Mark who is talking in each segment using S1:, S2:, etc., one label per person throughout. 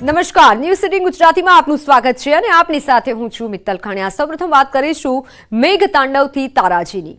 S1: નમસ્કાર, news city ગુજરાતીમાં આપનું સ્વાગત છે અને આપની સાથે હું છું મિત્તલ ખાણિયા। સૌપ્રથમ વાત કરીશું મેઘ તાંડવથી તારાજીની।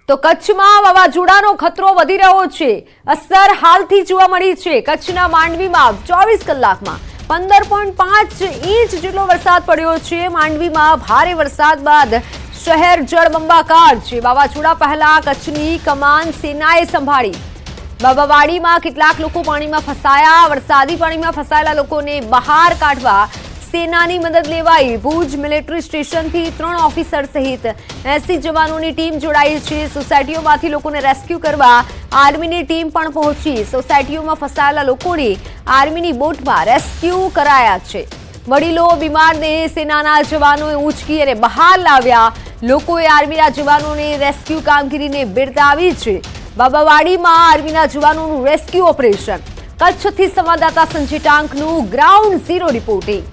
S1: તો કચ્છમાં વાવાઝોડાનો ખતરો વધી રહ્યો છે। અસર હાલથી જોવા મળી છે। કચ્છના માંડવીમાં 24 કલાકમાં 15.5 ઇંચ જેટલો વરસાદ પડ્યો છે। માંડવીમાં ભારે વરસાદ બાદ શહેર જળબંબાકાર છે। વાવાઝોડા પહેલા કચ્છની કમાન સેનાએ સંભાળી। બાબાવાડીમાં કેટલાક લોકો પાણીમાં ફસાયા। વરસાદી પાણીમાં ફસાયેલા લોકોને બહાર કાઢવા સેનાની મદદ લેવાઈ। ભુજ મિલિટરી સ્ટેશનથી 3 ઓફિસર સહિત 80 જવાનોની ટીમ જોડાઈ છે। સોસાયટીઓમાંથી લોકોને રેસ્ક્યુ કરવા આર્મીની ટીમ પણ પહોંચી। સોસાયટીઓમાં ફસાયેલા લોકોને આર્મીની બોટમાં રેસ્ક્યુ કરાયા છે। વડીલો બીમારને સેનાના જવાનોએ ઊંચકી અને બહાર લાવ્યા। લોકોએ આર્મીના જવાનોને રેસ્ક્યુ કામગીરીને બિરદાવી છે। બાબાવાડીમાં આર્મીના જવાનોનું રેસ્ક્યુ ઓપરેશન। કચ્છથી સંવાદદાતા સંજય ટાંકનું ગ્રાઉન્ડ ઝીરો રિપોર્ટિંગ।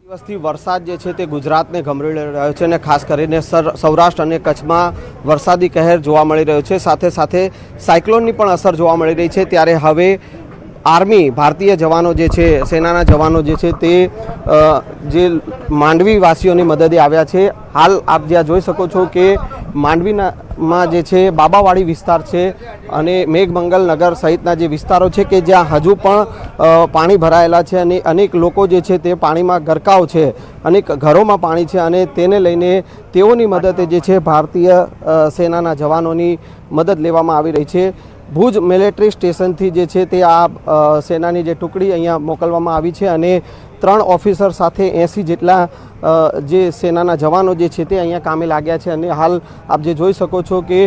S2: દિવસથી વરસાદ જે છે તે ગુજરાતને ગમરી રહ્યો છે અને ખાસ કરીને સૌરાષ્ટ્ર અને કચ્છમાં વરસાદી કહેર જોવા મળી રહ્યો છે। સાથે સાથે સાયક્લોનની પણ અસર જોવા મળી રહી છે। ત્યારે હવે આર્મી ભારતીય જવાનો જે છે, સેનાના જવાનો જે છે તે જે માંડવી વાસીઓની મદદે આવ્યા છે। હાલ આપ જ્યાં જોઈ શકો છો કે માંડવીમાં જે છે બાબાવાડી વિસ્તાર છે અને મેઘમંગલ નગર સહિતના જે વિસ્તારો છે કે જ્યાં હજુ પણ પાણી ભરાયેલા છે અને અનેક લોકો જે છે તે પાણીમાં ગરકાવ છે। અનેક ઘરોમાં પાણી છે અને તેને લઈને તેઓની મદદે જે છે ભારતીય સેનાના જવાનોની મદદ લેવામાં આવી રહી છે। ભુજ મિલિટરી સ્ટેશનથી જે છે તે આ સેનાની જે ટુકડી અહીંયા મોકલવામાં આવી છે અને 3 ઓફિસર સાથે 80 જેટલા જે સેનાના જવાનો જે છે તે અહીંયા કામે લાગ્યા છે। અને હાલ આપ જે જોઈ શકો છો કે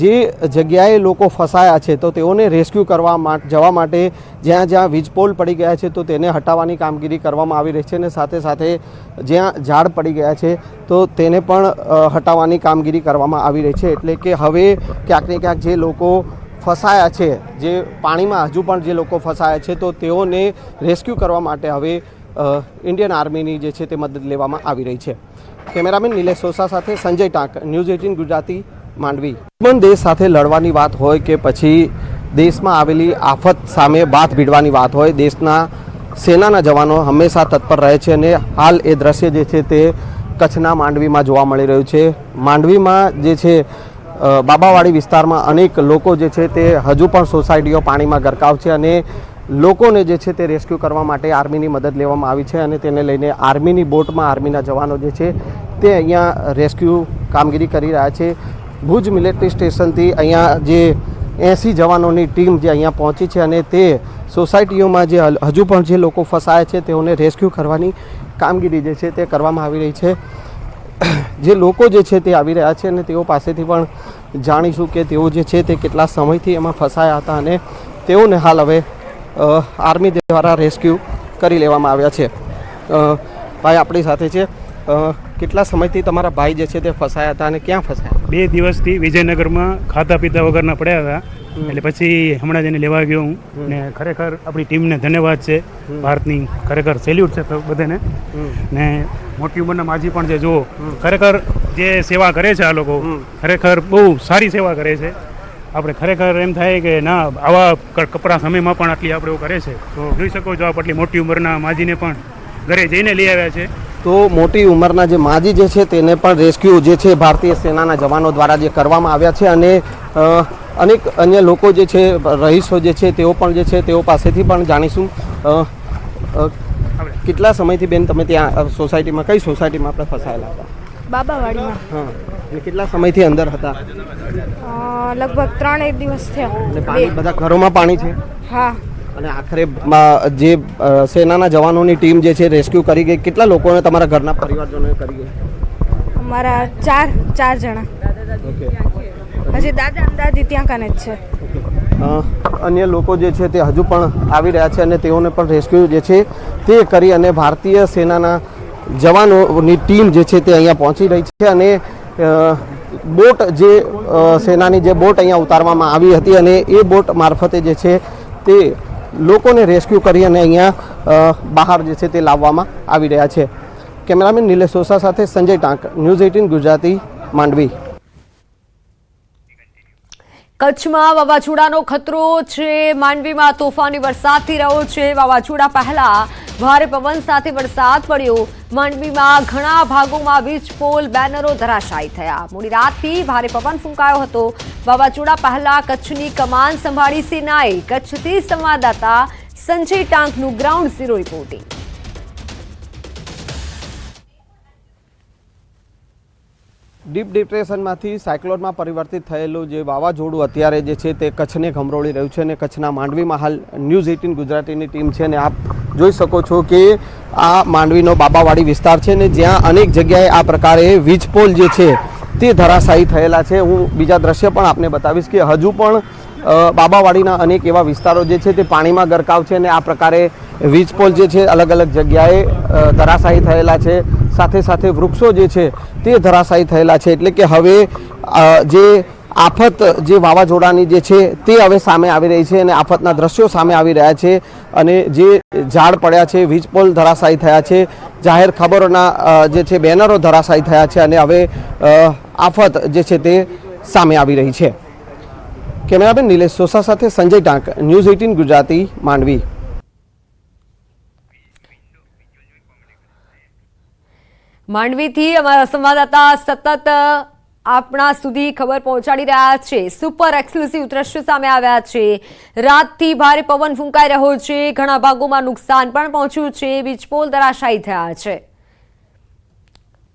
S2: જે જગ્યાએ લોકો ફસાયા છે તો તેઓને રેસ્ક્યુ કરવા જવા માટે જ્યાં જ્યાં વીજપોલ પડી ગયા છે તો તેને હટાવવાની કામગીરી કરવામાં આવી રહી છે અને સાથે સાથે જ્યાં ઝાડ પડી ગયા છે તો તેને પણ હટાવવાની કામગીરી કરવામાં આવી રહી છે। એટલે કે હવે ક્યાંક ને ક્યાંક જે લોકો ફસાયા છે, જે પાણીમાં હજુ પણ જે લોકો ફસાયા છે તો તેઓને રેસ્ક્યુ કરવા માટે હવે ઇન્ડિયન આર્મીની જે છે તે મદદ લેવામાં આવી રહી છે। કેમેરામેન નિલેશ સોસા સાથે સંજય ટાંક, ન્યૂઝ 18 ગુજરાતી, માંડવી। પણ દેશ સાથે લડવાની વાત હોય કે પછી દેશમાં આવેલી આફત સામે બાથ ભીડવાની વાત હોય, દેશના સેનાના જવાનો હંમેશા તત્પર રહે છે અને હાલ એ દ્રશ્ય જે છે તે કચ્છના માંડવીમાં જોવા મળી રહ્યું છે। માંડવીમાં જે છે બાબાવાડી વિસ્તારમાં અનેક લોકો જે છે તે હજુ પણ સોસાયટીઓ પાણીમાં ગરકાવ છે અને લોકોને જે છે તે રેસ્ક્યુ કરવા માટે આર્મીની મદદ લેવામાં આવી છે અને તેને લઈને આર્મીની બોટમાં આર્મીના જવાનો જે છે તે અહીંયા રેસ્ક્યુ કામગીરી કરી રહ્યા છે। ભુજ મિલિટરી સ્ટેશનથી અહીંયા જે 80 જવાનોની ટીમ જે અહીંયા પહોંચી છે અને તે સોસાયટીઓમાં જે હજુ પણ જે લોકો ફસાયા છે તેઓને રેસ્ક્યુ કરવાની કામગીરી જે છે તે કરવામાં આવી રહી છે। જે લોકો જે છે તે આવી રહ્યા છે અને તેઓ પાસેથી પણ જાણીશું કે તેઓ જે છે તે કેટલા સમયથી એમાં ફસાયા હતા અને તેઓને હાલ હવે આર્મી દ્વારા રેસ્ક્યુ કરી લેવામાં આવ્યા છે। ભાઈ આપણી સાથે છે, કેટલા સમયથી તમારા ભાઈ જે છે તે ફસાયા હતા અને ક્યાં ફસાયા?
S3: 2 દિવસથી વિજયનગરમાં ખાતા પીતા વગરના પડ્યા હતા। એટલે પછી હમણાં જ એને લેવા ગયો હું ને ખરેખર આપણી ટીમને ધન્યવાદ છે ભારતની, ખરેખર સેલ્યુટ છે બધાને। ને મોટી ઉંમરના માજી પણ જે જુઓ ખરેખર જે સેવા કરે છે આ લોકો, ખરેખર બહુ સારી સેવા કરે છે। આપણે ખરેખર એમ થાય કે ના આવા કપરા સમયમાં પણ આટલી આપણે એવું કરે છે। જોઈ શકો છો આપ આટલી મોટી ઉંમરના માજીને પણ ઘરે જઈને લઈ આવ્યા છે।
S2: તો મોટી ઉંમરના જે માજી જે છે તેને પણ રેસ્ક્યુ જે છે ભારતીય સેનાના જવાનો દ્વારા જે કરવામાં આવ્યા છે અને અનેક અન્ય લોકો જે છે, રહીશો જે છે તેઓ પણ જે છે તેઓ પાસેથી પણ જાણીશું। કેટલા સમયથી બેન તમે ત્યાં સોસાયટીમાં, કઈ સોસાયટીમાં આપણે ફસાયેલા હતા?
S4: બાબાવાડીમાં।
S2: હા, અને કેટલા સમયથી અંદર હતા?
S4: લગભગ 3 દિવસ થયા।
S2: અને પાણી બધા ઘરોમાં પાણી છે?
S4: હા।
S2: અને આખરે જે સેનાના જવાનોની ટીમ જે છે રેસ્ક્યુ કરી ગઈ, કેટલા લોકોને તમારા ઘરના પરિવારજનોએ કરી ગઈ?
S4: અમારા 4 જણા। હજી દાદા દાદી ત્યાં કાને જ છે।
S2: અન્ય લોકો જે છે તે હજુ પણ આવી રહ્યા છે અને તેઓને પણ રેસ્ક્યુ જે છે તે કરી અને ભારતીય સેનાના જવાનોની ટીમ જે છે તે અહીંયા પહોંચી રહી છે અને બોટ જે સેનાની જે બોટ અહીંયા ઉતારવામાં આવી હતી અને એ બોટ મારફતે જે છે તે લોકોને રેસ્ક્યુ કરી અને અહીંયા બહાર જે છે તે લાવવામાં આવી રહ્યા છે. કેમેરામેન નિલેશ સોસા સાથે સંજય ટાંક, ન્યૂઝ 18 ગુજરાતી, માંડવી.
S1: કચ્છમાં વાવાઝોડાનો ખતરો છે. માંડવીમાં તોફાની વરસાદથી રહ્યો છે. વાવાઝોડા પહેલા ભારે પવન સાથે વરસાદ પડ્યો. માંડવીમાં ઘણા ભાગોમાં વીજ પોલ, બેનરો ધરાશાયી થયા. મોડી રાતથી ભારે પવન ફૂંકાયો હતો. વાવાઝોડા પહેલા કચ્છની કમાન સંભાળી સેનાએ. કચ્છથી સંવાદદાતા સંજય ટાંકનું ગ્રાઉન્ડ ઝીરો રિપોર્ટિંગ.
S2: ડીપ ડિપ્રેશનમાંથી સાયક્લોનમાં પરિવર્તિત થયેલું જે વાવાઝોડું અત્યારે જે છે તે કચ્છને ગમરોળી રહ્યું છે અને કચ્છના માંડવીમાં હાલ ન્યૂઝ 18 ગુજરાતીની ટીમ છે અને આપ જોઈ શકો છો કે આ માંડવીનો બાબાવાડી વિસ્તાર છે ને જ્યાં અનેક જગ્યાએ આ પ્રકારે વીજપોલ જે છે તે ધરાશાયી થયેલા છે. હું બીજા દ્રશ્ય પણ આપને બતાવીશ કે હજુ પણ બાબાવાડીના અનેક એવા વિસ્તારો જે છે તે પાણીમાં ગરકાવ છે અને આ પ્રકારે વીજપોલ જે છે અલગ અલગ જગ્યાએ ધરાશાયી થયેલા છે. સાથે સાથે વૃક્ષો જે છે તે ધરાશાયી થયેલા છે. એટલે કે હવે જે આફત જે વાવાઝોડાની જે છે તે હવે સામે આવી રહી છે અને આફતના દ્રશ્યો સામે આવી રહ્યા છે અને જે ઝાડ પડ્યા છે, વીજપોલ ધરાશાયી થયા છે, જાહેર ખબરોના જે છે બેનરો ધરાશાયી થયા છે અને હવે આફત જે છે તે સામે આવી રહી છે. કેમેરામેન નિલેશ સોસા સાથે સંજય ટાંક, ન્યૂઝ 18 ગુજરાતી, માંડવી.
S1: માંડવીથી અમારા સંવાદદાતા સતત આપણા સુધી ખબર પહોંચાડી રહ્યા છે. સુપર એક્સક્લુસિવ દ્રશ્યો સામે આવ્યા છે. રાતથી ભારે પવન ફૂંકાઈ રહ્યો છે. ઘણા ભાગોમાં નુકસાન પણ પહોંચ્યું છે. વીજપોલ ધરાશાયી થયા છે.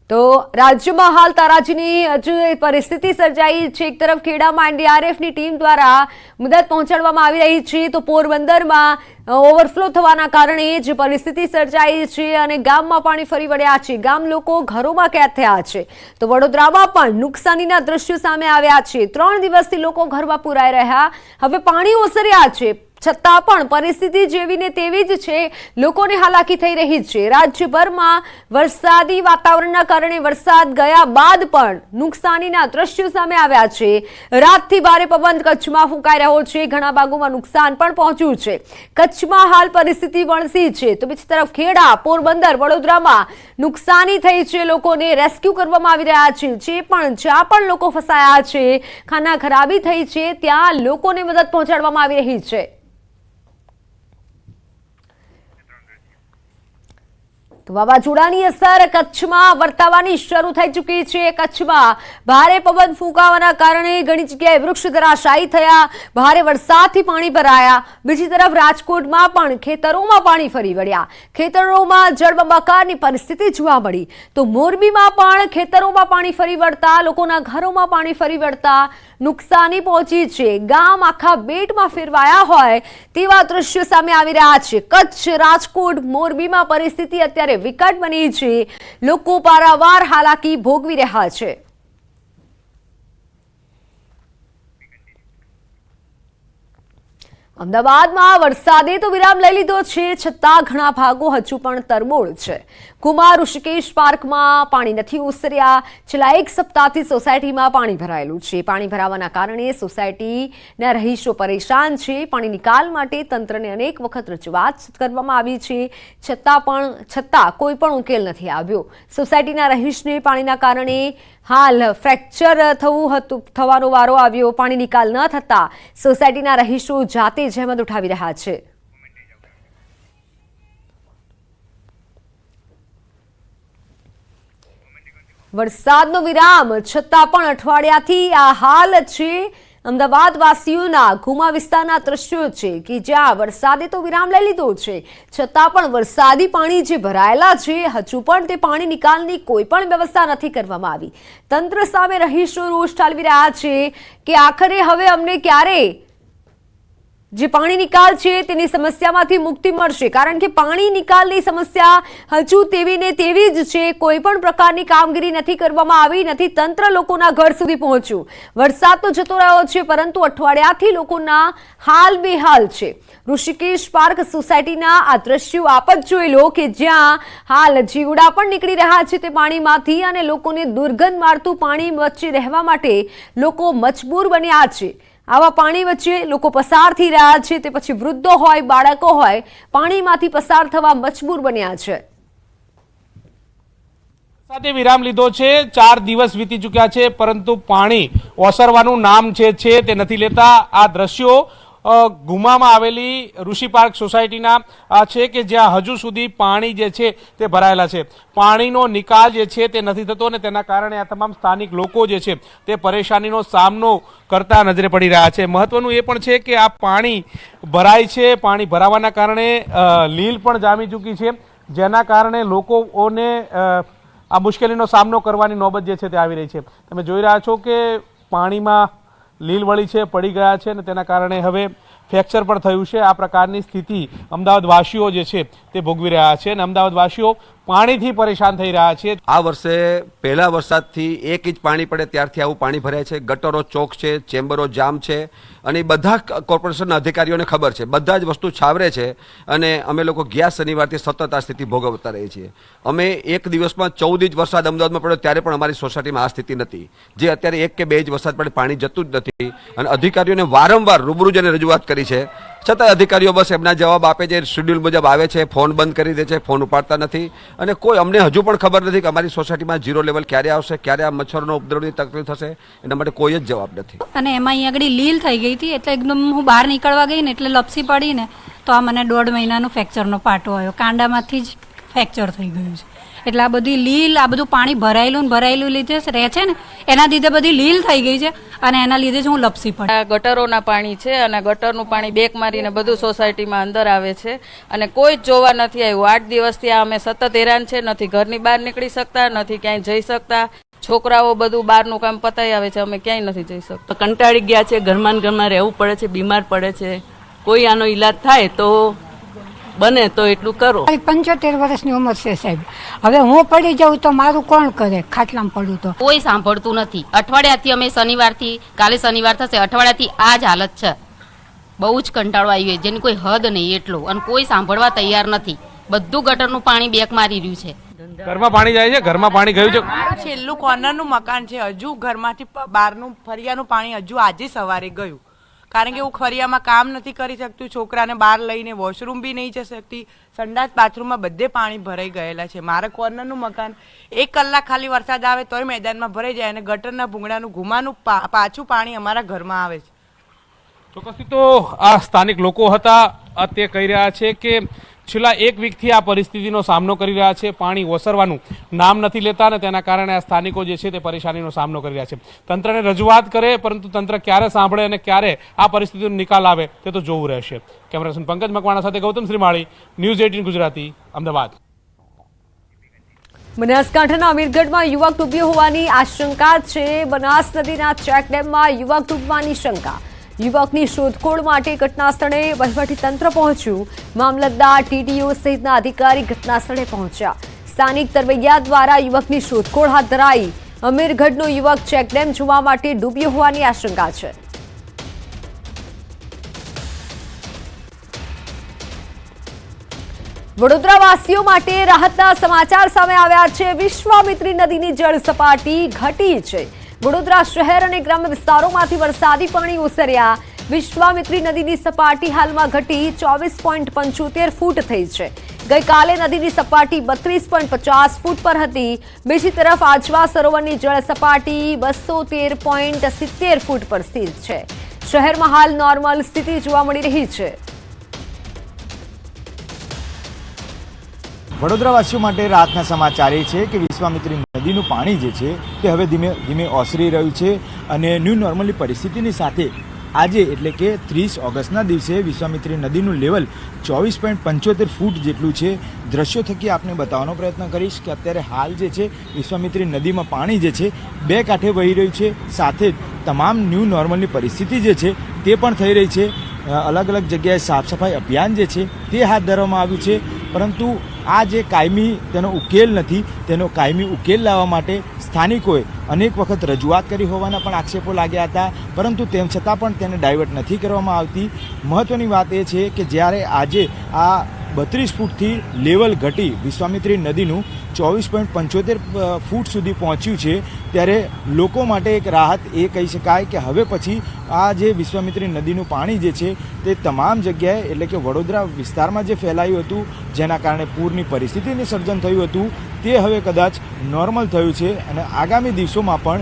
S1: તો રાજ્યમાં હાલ તારાજીની હજુ પરિસ્થિતિ સર્જાઈ છે. એક તરફ ખેડામાં એનડીઆરએફની ટીમ દ્વારા મદદ પહોંચાડવામાં આવી રહી છે તો પોરબંદરમાં ઓવરફ્લો થવાના કારણે જે પરિસ્થિતિ સર્જાઈ છે અને ગામમાં પાણી ફરી વળ્યા છે. ગામ લોકો ઘરોમાં કેદ થયા છે. તો વડોદરામાં પણ નુકસાનીના દ્રશ્યો સામે આવ્યા છે. 3 દિવસથી લોકો ઘરમાં પુરાઈ રહ્યા. હવે પાણી ઓસર્યા છે છતાં પણ પરિસ્થિતિ જેવી ને તેવી જ છે. લોકોને હાલાકી થઈ રહી છે. રાજ્યભરમાં વરસાદી વાતાવરણના કારણે વરસાદ ગયા બાદ પણ નુકસાનીના દ્રશ્યો સામે આવ્યા છે. રાતથી ભારે પવન કચ્છમાં ફૂંકાઈ રહ્યો છે. ઘણા ભાગોમાં નુકસાન પણ પહોંચ્યું છે. કચ્છમાં હાલ પરિસ્થિતિ વણસી છે તો બીજી તરફ ખેડા, પોરબંદર, વડોદરામાં નુકસાની થઈ છે. લોકોને રેસ્ક્યુ કરવામાં આવી રહ્યા છે. જ્યાં પણ લોકો ફસાયા છે, ખાના ખરાબી થઈ છે, ત્યાં લોકોને મદદ પહોંચાડવામાં આવી રહી છે. તો વાવાઝોડાની અસર કચ્છમાં વર્તાવાની શરૂ થઈ ચૂકી છે. કચ્છમાં ભારે પવન ફૂંકાવાના કારણે ઘણી જગ્યાએ વૃક્ષ ધરાશાયી થયા. ભારે વરસાદથી પાણી ભરાયા. બીજી તરફ રાજકોટમાં પણ ખેતરોમાં પાણી ફરી વળ્યા. ખેતરોમાં જળબંબાકારની પરિસ્થિતિ જોવા મળી. તો મોરબીમાં પણ ખેતરોમાં પાણી ફરી વળતા, લોકોના ઘરોમાં પાણી ફરી વળતા નુકસાની પહોંચી છે. ગામ આખા બેટમાં ફેરવાયા હોય તેવા દ્રશ્યો સામે આવી રહ્યા છે. કચ્છ, રાજકોટ, મોરબીમાં પરિસ્થિતિ અત્યારે વિકટ બની છે. લોકો પારાવાર હાલાકી ભોગવી રહ્યા છે. અમદાવાદમાં વરસાદે તો વિરામ લઈ લીધો છે છતાં ઘણા ભાગો હજુ પણ તરબોળ છે. કુમાર ઋષિકેશ પાર્કમાં પાણી નથી ઓસર્યા. છેલ્લા 1 સપ્તાહથી સોસાયટીમાં પાણી ભરાયેલું છે. પાણી ભરાવાના કારણે સોસાયટીના રહીશો પરેશાન છે. પાણી નિકાલ માટે તંત્રને અનેક વખત રજૂઆત કરવામાં આવી છે છતાં કોઈ પણ ઉકેલ નથી આવ્યો. સોસાયટીના રહીશને પાણીના કારણે હાલ ફ્રેક્ચર થવાનો વારો આવ્યો. પાણી નિકાલ ન થતા સોસાયટીના રહીશો જાતે જહેમત ઉઠાવી રહ્યા છે. વરસાદનો વિરામ છતાં પણ અઠવાડિયાથી આ હાલ છે. અમદાવાદ વાસીઓના ઘુમા વિસ્તારના દ્રશ્યો છે કે જ્યાં વરસાદે તો વિરામ લઈ લીધો છે છતાં પણ વરસાદી પાણી જે ભરાયેલા છે હજુ પણ તે પાણી નિકાલની કોઈ પણ વ્યવસ્થા નથી કરવામાં આવી. તંત્ર સામે રહીશો રોષ ઠાલવી રહ્યા છે કે આખરે હવે અમને ક્યારે જે પાણી નિકાલ છે તેની સમસ્યામાંથી મુક્તિ મળશે. કારણ કે પાણી નિકાલની સમસ્યા હજુ તેવી ને તેવી જ છે. કોઈ પણ પ્રકારની કામગીરી નથી કરવામાં આવી, નથી તંત્ર લોકોના ઘર સુધી પહોંચ્યું. વરસાદ તો જતો રહ્યો છે પરંતુ અઠવાડિયાથી લોકોના હાલ બેહાલ છે. ઋષિકેશ પાર્ક સોસાયટીના આ દ્રશ્યો આપ જ જોઈ લો કે જ્યાં હાલ જીવડા પણ નીકળી રહ્યા છે તે પાણીમાંથી અને લોકોને દુર્ગંધ મારતું પાણી વચ્ચે રહેવા માટે લોકો મજબૂર બન્યા છે. આવા પાણી વચ્ચે લોકો પસાર થઈ રહ્યા છે, તે પછી વૃદ્ધો હોય, બાળકો હોય, પાણીમાંથી પસાર થવા મજબૂર બન્યા છે.
S5: સાથે વિરામ લીધો છે. 4 દિવસ વીતી ચૂક્યા છે, પરંતુ પાણી ઓસરવાનું નામ છે તે નથી લેતા. આ દ્રશ્યો ગુમામાં આવેલી ઋષિ પાર્ક સોસાયટીના છે કે જ્યાં હજુ સુધી પાણી જે છે તે ભરાયેલા છે. પાણીનો નિકાલ જે છે તે નથી થતો અને તેના કારણે આ તમામ સ્થાનિક લોકો જે છે તે પરેશાનીનો સામનો કરતા નજરે પડી રહ્યા છે. મહત્વનું એ પણ છે કે આ પાણી ભરાય છે, પાણી ભરાવાના કારણે લીલ પણ જામી ચૂકી છે, જેના કારણે લોકોને આ મુશ્કેલીનો સામનો કરવાની નોબત જે છે તે આવી રહી છે. તમે જોઈ રહ્યા છો કે પાણીમાં લીલ વળી છે, પડી ગયા છે અને તેના કારણે હવે ફ્રેક્ચર પણ થયું છે. આ પ્રકારની સ્થિતિ અમદાવાદવાસીઓ જે છે તે ભોગવી રહ્યા છે અને અમદાવાદવાસીઓ પાણીથી પરેશાન થઈ રહ્યા છે.
S6: આ વર્ષે પહેલા વરસાદથી 1 ઇંચ પાણી પડે ત્યારથી આવું પાણી ભરાય છે. ગટરો ચોક છે, ચેમ્બરો જામ છે અને બધા કોર્પોરેશનના અધિકારીઓને ખબર છે, બધા જ વસ્તુ છાવરે છે અને અમે લોકો ગયા શનિવારથી સતત આ સ્થિતિ ભોગવતા રહીએ છીએ. અમે એક દિવસમાં 14 ઇંચ વરસાદ અમદાવાદમાં પડ્યો ત્યારે પણ અમારી સોસાયટીમાં આ સ્થિતિ નથી, જે અત્યારે 1 કે 2 ઇંચ વરસાદ પડે પાણી જતું જ નથી. અને અધિકારીઓને વારંવાર રૂબરૂ જઈને રજૂઆત કરી છે, છતાં અધિકારીઓ બસ એમના જવાબ આપે છે, શેડ્યુલ મુજબ આવે છે, ફોન બંધ કરી દે છે, ફોન ઉપાડતા નથી. અને કોઈ અમને હજુ પણ ખબર નથી કે અમારી સોસાયટીમાં 0 લેવલ ક્યારે આવશે, ક્યારે આ મચ્છરનો ઉપદ્રવની તકલીફ થશે, એના માટે કોઈ જ જવાબ નથી.
S7: અને એમાં અહીં આગળ લીલ થઈ ગઈ હતી, એટલે એકદમ હું બહાર નીકળવા ગઈ ને એટલે લપસી પડી ને તો આ મને 1.5 મહિનાનો ફ્રેક્ચરનો પાટો આવ્યો. કાંડામાંથી જ ફ્રેક્ચર થઈ ગયું છે. એટલે આ બધી લીલ, આ બધું પાણી ભરાયેલું લીધે રહે છે ને એના લીધે બધી લીલ થઈ ગઈ છે અને એના લીધે જ હું લપસી પડી.
S8: આ ગટરોના પાણી છે અને ગટરનું પાણી બેક મારીને બધું સોસાયટીમાં અંદર આવે છે અને કોઈ જ જોવા નથી આવ્યું. 8 દિવસથી આ અમે સતત હેરાન છે, નથી ઘરની બહાર નીકળી શકતા, નથી ક્યાંય જઈ શકતા. છોકરાઓ બધું બહારનું કામ પતાવી આવે છે, અમે ક્યાંય નથી જઈ શકતા.
S9: કંટાળી ગયા છે, ઘરમાં રહેવું પડે છે, બીમાર પડે છે. કોઈ આનો ઈલાજ થાય તો બને તો એટલું કરો.
S10: 75 વર્ષની ઉંમર છે સાહેબ. હવે હું પડી જાઉં તો મારું કોણ કરે? ખાટલામાં પડું તો
S11: કોઈ સાંભળતું નથી. અઠવાડિયાથી અમે શનિવારથી, કાલે શનિવાર થશે, અઠવાડિયાથી આ જ હાલત છે. બહુ જ કંટાળો આવ્યો, જેની કોઈ હદ નહીં એટલો, અને કોઈ સાંભળવા તૈયાર નથી. બધું ગટરનું પાણી બેક મારી રહ્યું છે.
S5: ઘરમાં પાણી જાય છે, ઘરમાં પાણી ગયું છે.
S12: છેલ્લું કોર્નરનું મકાન છે, હજુ ઘરમાંથી બહારનું ફરિયાનું પાણી હજુ આજે સવારે ગયું. કારણ કે હું ફરિયામાં કામ નથી કરી શકતું, છોકરાને બહાર લઈને વોશરૂમ બી નહીં જઈ શકતી, સંડાસ બાથરૂમમાં બધે પાણી ભરાઈ ગયેલા છે. મારા કોર્નરનું મકાન 1 કલાક ખાલી વરસાદ આવે તોય મેદાનમાં ભરાઈ જાય અને ગટરના ભૂંગળાનું ઘુમાનું પાછું પાણી અમારા ઘરમાં આવે છે.
S5: ચોક્કસથી તો આ સ્થાનિક લોકો હતા, તે કહી રહ્યા છે કે છેલ્લા 1 વીકથી આ પરિસ્થિતિનો સામનો કરી રહ્યા છે. પાણી ઓસરવાનું નામ નથી લેતા અને તેના કારણે આ સ્થાનિકો જે છે તે પરેશાનીનો સામનો કરી રહ્યા છે. તંત્રને રજૂઆત કરે, પરંતુ તંત્ર ક્યારે સાંભળે અને ક્યારે આ પરિસ્થિતિનો નિકાલ આવે તે તો જોવું રહેશે. કેમેરામેન પંકજ મકવાણા સાથે ગૌતમ શ્રીમાળી, ન્યૂઝ 18 ગુજરાતી, અમદાવાદ.
S1: બનાસકાંઠાના અમીરગઢમાં યુવક ડૂબ્યો હોવાની આશંકા છે. બનાસ નદીના ચેકડેમમાં યુવક ડૂબવાની શંકા. યુવકની શોધખોળ માટે ઘટના સ્થળે વહીવટીતંત્ર પહોંચ્યું. મામલતદાર, ટીડીઓ સહિતના અધિકારી ઘટના સ્થળે પહોંચ્યા. સ્થાનિક તરવૈયા દ્વારા યુવકની શોધખોળ હાથ ધરાઈ. અમીરગઢનો યુવક ચેકડેમ જોવા માટે ડૂબ્યો હોવાની આશંકા છે. વડોદરાવાસીઓ માટે રાહતના સમાચાર સામે આવ્યા છે. વિશ્વામિત્રી નદીની જળ સપાટી ઘટી છે. વડોદરા શહેર અને ગ્રામ્ય વિસ્તારોમાંથી વરસાદી પાણી ઓસર્યા. વિશ્વામિત્રી નદીની સપાટી હાલમાં ઘટી 24.75 ફૂટ થઈ છે. ગઈકાલે નદીની સપાટી 32.50 ફૂટ પર હતી. બીજી તરફ આજવા સરોવરની જળ સપાટી 213.70 ફૂટ પર સ્થિર છે. શહેરમાં હાલ નોર્મલ સ્થિતિ જોવા મળી રહી છે.
S13: વડોદરાવાસીઓ માટે રાહતના સમાચાર એ છે કે વિશ્વામિત્રી નદીનું પાણી જે છે તે હવે ધીમે ધીમે ઓસરી રહ્યું છે અને ન્યૂ નોર્મલની પરિસ્થિતિની સાથે આજે એટલે કે 30 ઓગસ્ટના દિવસે વિશ્વામિત્રી નદીનું લેવલ 24.75 ફૂટ જેટલું છે. દ્રશ્યો થકી આપને બતાવવાનો પ્રયત્ન કરીશ કે અત્યારે હાલ જે છે વિશ્વામિત્રી નદીમાં પાણી જે છે 2 કાંઠે વહી રહ્યું છે. સાથે જ તમામ ન્યૂ નોર્મલની પરિસ્થિતિ જે છે તે પણ થઈ રહી છે. અલગ અલગ જગ્યાએ સાફ સફાઈ અભિયાન જે છે તે હાથ ધરવામાં આવ્યું છે, પરંતુ આ જે કાયમી તેનો ઉકેલ નથી, તેનો કાયમી ઉકેલ લાવવા માટે સ્થાનિકોએ અનેક વખત રજૂઆત કરી હોવાના પણ આક્ષેપો લાગ્યા હતા, પરંતુ તેમ છતાં પણ તેને ડાયવર્ટ નથી કરવામાં આવતી. મહત્ત્વની વાત એ છે કે જ્યારે આજે આ 32 ફૂટથી લેવલ ઘટી વિશ્વામિત્રી નદીનું 24.75 ફૂટ સુધી પહોંચ્યું છે, ત્યારે લોકો માટે એક રાહત એ કહી શકાય કે હવે પછી આ જે વિશ્વામિત્રી નદીનું પાણી જે છે તે તમામ જગ્યાએ એટલે કે વડોદરા વિસ્તારમાં જે ફેલાયું હતું, જેના કારણે પૂરની પરિસ્થિતિનું સર્જન થયું હતું, તે હવે કદાચ નોર્મલ થયું છે અને આગામી દિવસોમાં પણ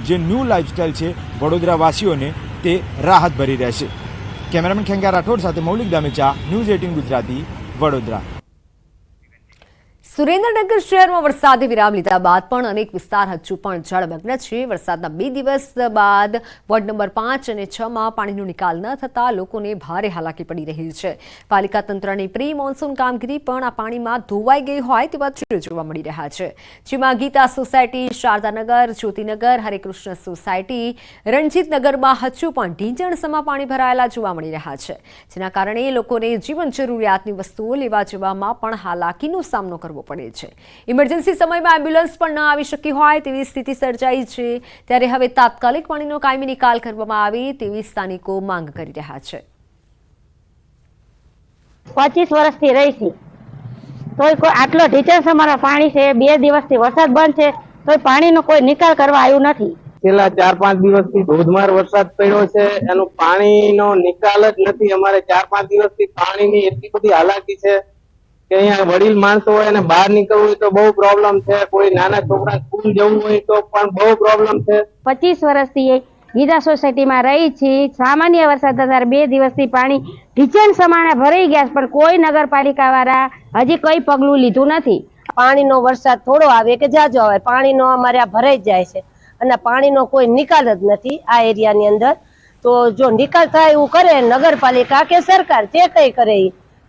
S13: જે ન્યૂ લાઇફસ્ટાઇલ છે વડોદરાવાસીઓને તે રાહત ભરી રહેશે. કેમેરામેન ખેંગા રાઠોડ સાથે મૌલિક દામેચા, ન્યૂઝ 18 ગુજરાતી, વડોદરા.
S1: સુરેન્દ્રનગર શહેરમાં વરસાદે વિરામ લીધા બાદ પણ અનેક વિસ્તાર હજુ પણ જળમગ્ન છે. વરસાદના 2 દિવસ બાદ વોર્ડ નંબર 5 અને 6 માં પાણીનો નિકાલ ન થતા લોકોને ભારે હાલાકી પડી રહી છે. પાલિકા તંત્રની પ્રી મોન્સૂન કામગીરી પણ આ પાણીમાં ધોવાઈ ગઈ હોય તેવા દ્રશ્યો જોવા મળી રહ્યા છે, જેમાં ગીતા સોસાયટી, શારદાનગર, જ્યોતિનગર, હરેકૃષ્ણ સોસાયટી, રણજીતનગરમાં હજુ પણ ઢીંચણસમાં પાણી ભરાયેલા જોવા મળી રહ્યા છે, જેના કારણે લોકોને જીવન જરૂરિયાતની વસ્તુઓ લેવા જવામાં પણ હાલાકીનો સામનો કરવો પડે છે. ઇમરજન્સી સમયમાં એમ્બ્યુલન્સ પણ ન આવી શકી હોય તેવી સ્થિતિ સર્જાઈ છે, ત્યારે હવે તાત્કાલિક પાણીનો કાયમી નિકાલ કરવામાં આવે તેવી સ્થાનિકો માંગ કરી રહ્યા છે.
S14: 25 વર્ષથી રહી છે તોય કોઈ આટલો ઢીચણ સમારા પાણી છે. 2 દિવસથી વરસાદ બંધ છે તોય પાણીનો કોઈ નિકાલ કરવા આવ્યું નથી.
S15: છેલ્લા 4-5 દિવસથી ધોધમાર વરસાદ પડ્યો છે, એનો પાણીનો નિકાલ જ નથી. અમારે 4-5 દિવસથી પાણીની એટલી બધી હાલાકી છે કે અહીંયા વડીલ માણસો હોય અને બહાર નીકળવું હોય તો બહુ પ્રોબ્લેમ છે. કોઈ નાના છોકરા સ્કૂલ જવું હોય તો પણ બહુ પ્રોબ્લેમ છે.
S14: 25 વર્ષથી ગીતા સોસાયટીમાં રહી છીએ. સામાન્ય વરસાદ હતા 2 દિવસથી પાણી ઢીચણ સમાણે ભરાઈ ગયા, પણ કોઈ નગરપાલિકા વાળા હજી કઈ પગલું લીધું નથી.
S16: પાણીનો વરસાદ થોડો આવે કે જાજો આવે, પાણીનો અમારે આ ભરાઈ જાય છે અને પાણીનો કોઈ નિકાલ જ નથી આ એરિયાની અંદર. તો જો નિકાલ થાય એવું કરે નગરપાલિકા કે સરકાર, જે કઈ કરે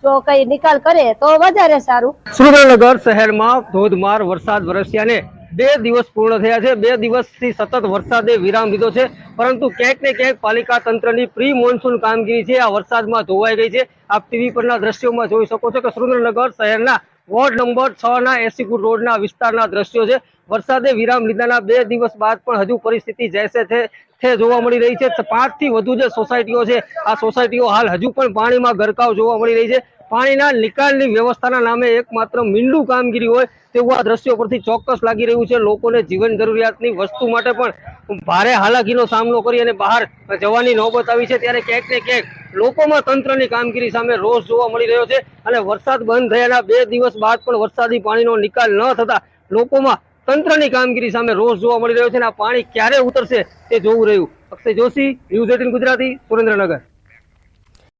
S16: જો કઈ નિકાલ કરે તો વધારે સારું.
S17: સુરેન્દ્રનગર શહેરમાં ધોધમાર વરસાદ વરસ્યાને 2 દિવસ પૂર્ણ થયા છે. 2 દિવસથી સતત વરસાદે વિરામ લીધો છે, પરંતુ ક્યાંક ને ક્યાંક પાલિકા તંત્રની પ્રી મોન્સૂન કામગીરી છે આ વરસાદમાં ધોવાઈ ગઈ છે. આપ ટીવી પરના દ્રશ્યોમાં જોઈ શકો છો કે સુરેન્દ્રનગર શહેરના વોર્ડ નંબર 6 ના 80 ફૂટ રોડના વિસ્તારના દ્રશ્યો છે. વરસાદે વિરામ લીધાના 2 દિવસ બાદ પણ હજુ પરિસ્થિતિ જૈસે છે જોવા મળી રહી છે. 5 થી વધુ જે સોસાયટીઓ છે આ સોસાયટીઓ હાલ હજુ પણ પાણીમાં ગરકાવ જોવા મળી રહી છે. પાણીના નિકાલની વ્યવસ્થાના નામે એકમાત્ર મીંડું કામગીરી હોય તેવું આ દ્રશ્યો પરથી ચોક્કસ લાગી રહ્યું છે. લોકોને જીવન જરૂરિયાતની વસ્તુ માટે પણ ભારે હાલાકીનો સામનો કરી અને બહાર જવાની નોબત આવી છે, ત્યારે ક્યાંક ને ક્યાંક લોકોમાં તંત્રની કામગીરી સામે રોષ જોવા મળી રહ્યો છે. અને વરસાદ બંધ થયાના 2 દિવસ બાદ પણ વરસાદી પાણીનો નિકાલ ન થતા લોકોમાં તંત્રની કામગીરી સામે રોષ જોવા મળી રહ્યો છે અને આ પાણી ક્યારે ઉતરશે તે જોવું રહ્યું. અક્ષય જોશી, ન્યૂઝ 18 ગુજરાતી, સુરેન્દ્રનગર.